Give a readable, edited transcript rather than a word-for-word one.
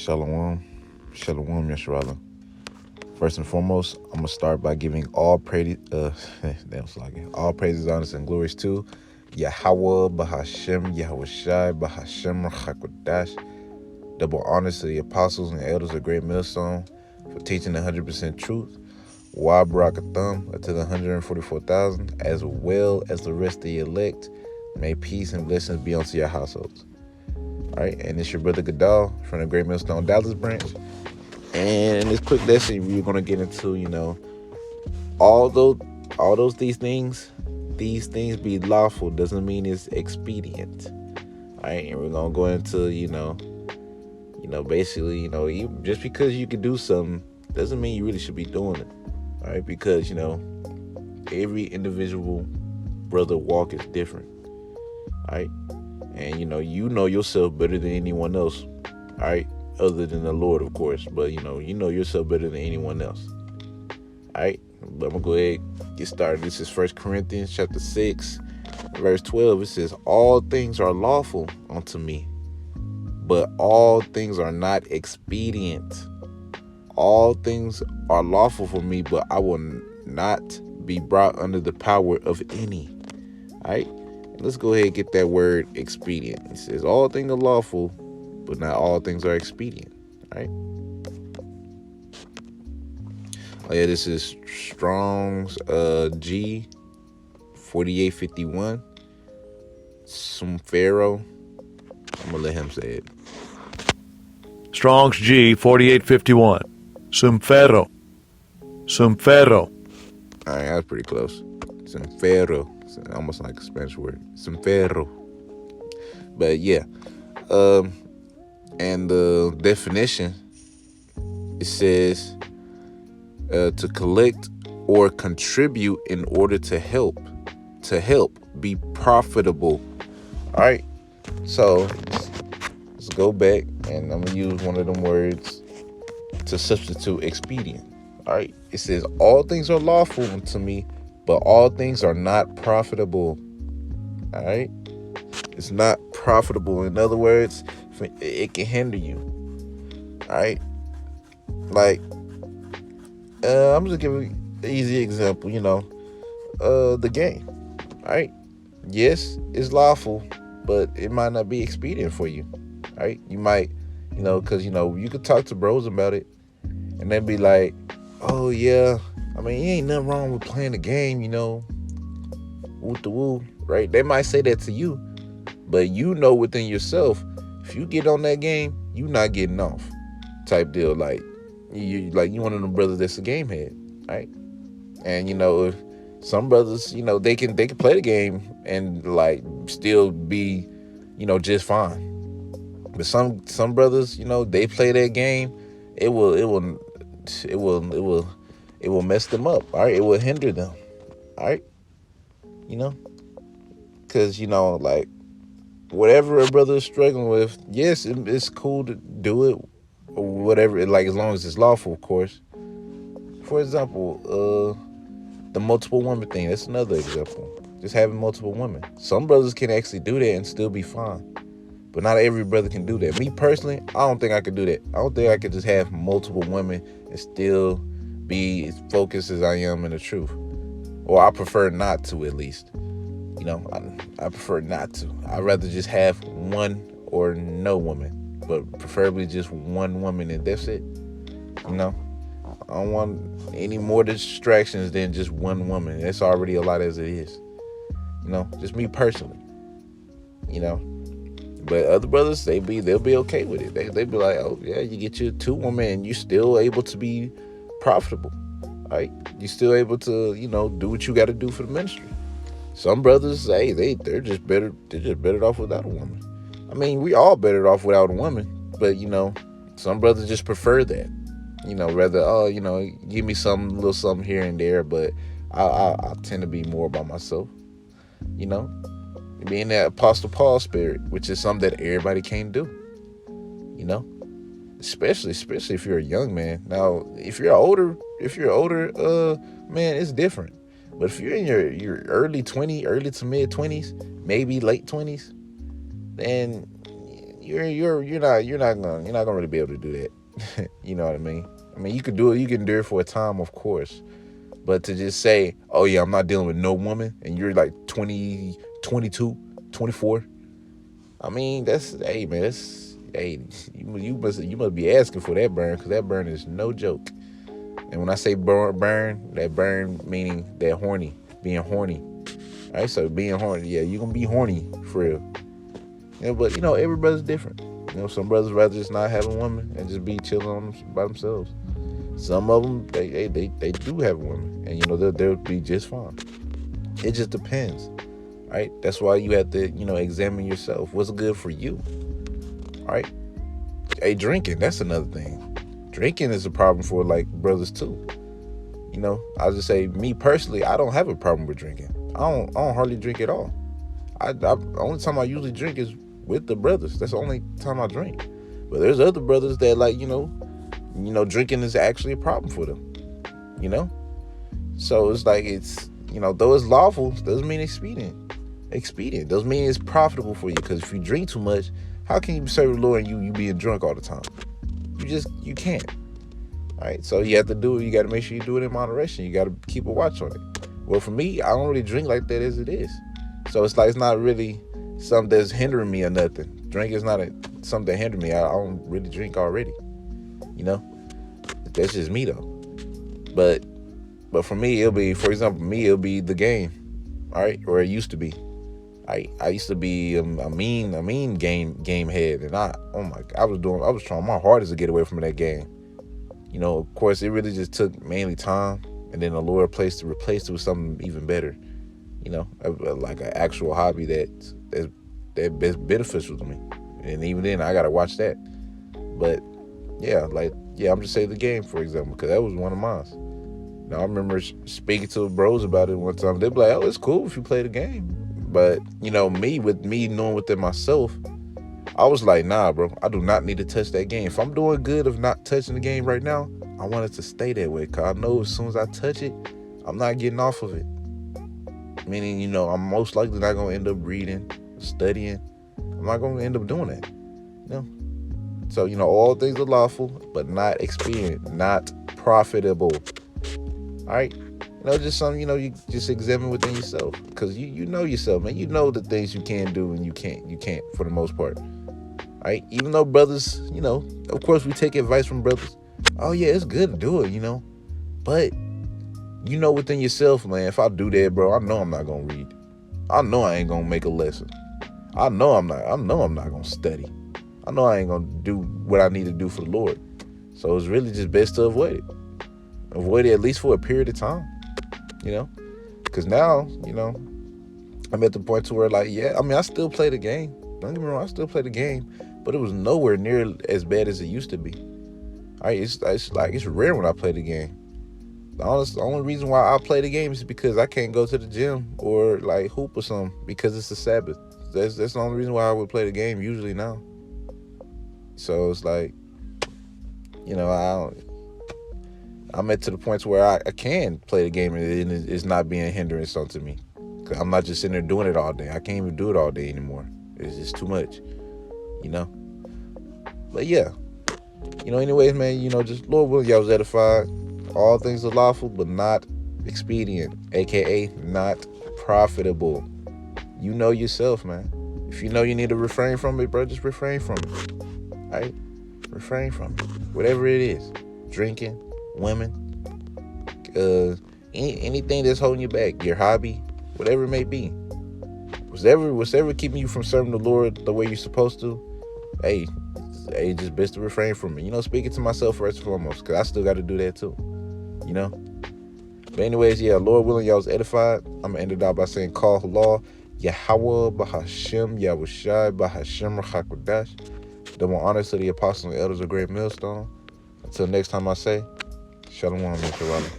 Shalom. Shalom, Yasharala. First and foremost, I'm going to start by giving all praise, all praises, honors, and glories to Yahweh, Bahashem, Yahweh Shai, Bahashem, Rachakodash. Double honors to the apostles and elders of Great Millstone for teaching 100% truth. Wa Barakatham to the 144,000, as well as the rest of the elect. May peace and blessings be unto your households. All right, and it's your brother Gadal from the Great Millstone Dallas branch. And in this quick lesson, we're gonna get into, although these things be lawful, doesn't mean it's expedient. All right, and we're gonna go into, basically, just because you can do something doesn't mean you really should be doing it. All right, because every individual brother walk is different. All right, and you know yourself better than anyone else. All right, other than the Lord, of course, but you know yourself better than anyone else. All right, but I'm gonna go ahead and get started. This is 1 Corinthians chapter 6, verse 12. It says, "All things are lawful unto me, but all things are not expedient. All things are lawful for me, but I will not be brought under the power of any." All right, let's go ahead and get that word expedient. It says, "All things are lawful, but not all things are expedient." All right. Oh yeah, this is Strong's G 4851. Some Pharaoh. I'm gonna let him say it. Strong's G 4851. Sumfero. Sumfero. All right, that's pretty close. Sumfero. It's almost like a Spanish word. Sumfero. But yeah, and the definition, it says to collect or contribute in order to help be profitable. All right, so let's go back, and I'm gonna use one of them words to substitute expedient. All right, it says all things are lawful to me, but all things are not profitable. All right, it's not profitable. In other words, it can hinder you. All right, like I'm just giving an easy example. The game. All right, yes, it's lawful, but it might not be expedient for you. All right, you might, because you could talk to bros about it, and they'd be like, "Oh yeah, I mean, ain't nothing wrong with playing the game, woo the woo." Right? They might say that to you, but within yourself, if you get on that game, you not getting off, type deal. Like you one of them brothers that's a game head, right? And if some brothers, they can play the game and like still be, just fine. But some brothers, they play that game, it will mess them up. All right, it will hinder them. All right, because like whatever a brother is struggling with, yes, it's cool to do it or whatever, like as long as it's lawful, of course. For example, the multiple woman thing, that's another example. Just having multiple women. Some brothers can actually do that and still be fine, but not every brother can do that. Me personally, I don't think I could do that. I don't think I could just have multiple women and still be as focused as I am in the truth. Or I prefer not to, at least. I prefer not to. I'd rather just have one or no woman, but preferably just one woman, and that's it. I don't want any more distractions than just one woman. That's already a lot as it is. Just me personally. But other brothers, they'll be okay with it. They be like, "Oh yeah, you get your two women and you still able to be profitable. Right? You still able to, do what you got to do for the ministry." Some brothers, hey, they're just better off without a woman. I mean, we all better off without a woman, but some brothers just prefer that. Rather, give me some little something here and there, but I tend to be more by myself. Being that Apostle Paul spirit, which is something that everybody can't do. Especially if you're a young man. Now, if you're older, man, it's different. But if you're in your early to mid 20s, maybe late 20s, then you're not gonna really be able to do that. You know what I mean? I mean, you could do it. You can do it for a time, of course. But to just say, oh yeah, I'm not dealing with no woman, and you're like 20, 22, 24. I mean, that's, hey man, that's, hey, you must be asking for that burn, because that burn is no joke. And when I say burn, that burn meaning that horny, being horny. All right, so being horny, yeah, you're gonna be horny for real. But every brother's different. Some brothers rather just not have a woman and just be chilling by themselves. Some of them, they do have women, and they'll be just fine. It just depends, right? That's why you have to examine yourself. What's good for you, all right? Hey, drinking, that's another thing. Drinking is a problem for like brothers too. I'll just say, me personally, I don't have a problem with drinking. I don't hardly drink at all. The only time I usually drink is with the brothers. That's the only time I drink. But there's other brothers that like drinking is actually a problem for them. So it's like, though it's lawful, doesn't mean expedient. Expedient doesn't mean it's profitable for you, because if you drink too much, how can you serve the Lord and you being drunk all the time? You can't. All right, so you have to do it. You got to make sure you do it in moderation. You got to keep a watch on it. Well, for me, I don't really drink like that as it is. So it's like, it's not really something that's hindering me or nothing. Drink is not something that hinders me. I don't really drink already. That's just me though. But for me, for example, it'll be the game. All right, or it used to be. I used to be a mean game head, and I was trying my hardest to get away from that game. Of course, it really just took mainly time, and then the Lord replaced it with something even better. Like an actual hobby that's beneficial to me. And even then, I gotta watch that. But I'm just saying the game, for example, because that was one of mine. I remember speaking to bros about it one time. They'd be like, "Oh, it's cool if you play the game." But me knowing within myself, I was like, "Nah, bro, I do not need to touch that game. If I'm doing good of not touching the game right now, I want it to stay that way, because I know as soon as I touch it, I'm not getting off of it. Meaning, I'm most likely not going to end up reading, studying. I'm not going to end up doing that. So, all things are lawful, but not expedient, not profitable. All right? Just something, you just examine within yourself. Because you know yourself, man. You know the things you can do and you can't for the most part. All right? Even though brothers, of course we take advice from brothers. Oh, yeah, it's good to do it, But within yourself, man, if I do that, bro, I know I'm not going to read. I know I ain't going to make a lesson. I know I'm not going to study. I know I ain't going to do what I need to do for the Lord. So it's really just best to avoid it. Avoid it at least for a period of time, Because now, I'm at the point to where, like, I still play the game. Don't get me wrong, I still play the game. But it was nowhere near as bad as it used to be. All right, it's rare when I play the game. The only reason why I play the game is because I can't go to the gym or like hoop or something, because it's the Sabbath. That's the only reason why I would play the game usually now. So it's like, I'm at to the point where I can play the game and it's not being a hindrance to me. 'Cause I'm not just sitting there doing it all day. I can't even do it all day anymore. It's just too much, But yeah, anyways, man, just Lord willing, y'all was edified. All things are lawful, but not expedient, aka not profitable. You know yourself, man. If you know you need to refrain from it, bro, just refrain from it. All right? Refrain from it. Whatever it is. Drinking, women, anything that's holding you back, your hobby, whatever it may be. Whatever keeping you from serving the Lord the way you're supposed to, hey, just best to refrain from it. Speaking to myself first and foremost, because I still got to do that too. But anyways, Lord willing, y'all was edified. I'm going to end it out by saying, Call Allah, Yahweh, Bahashem, Yahushai, Bahashem, Rachakodash. Double honors to the apostles and elders of Great Millstone. Until next time I say, Shalom, Mr. Robert.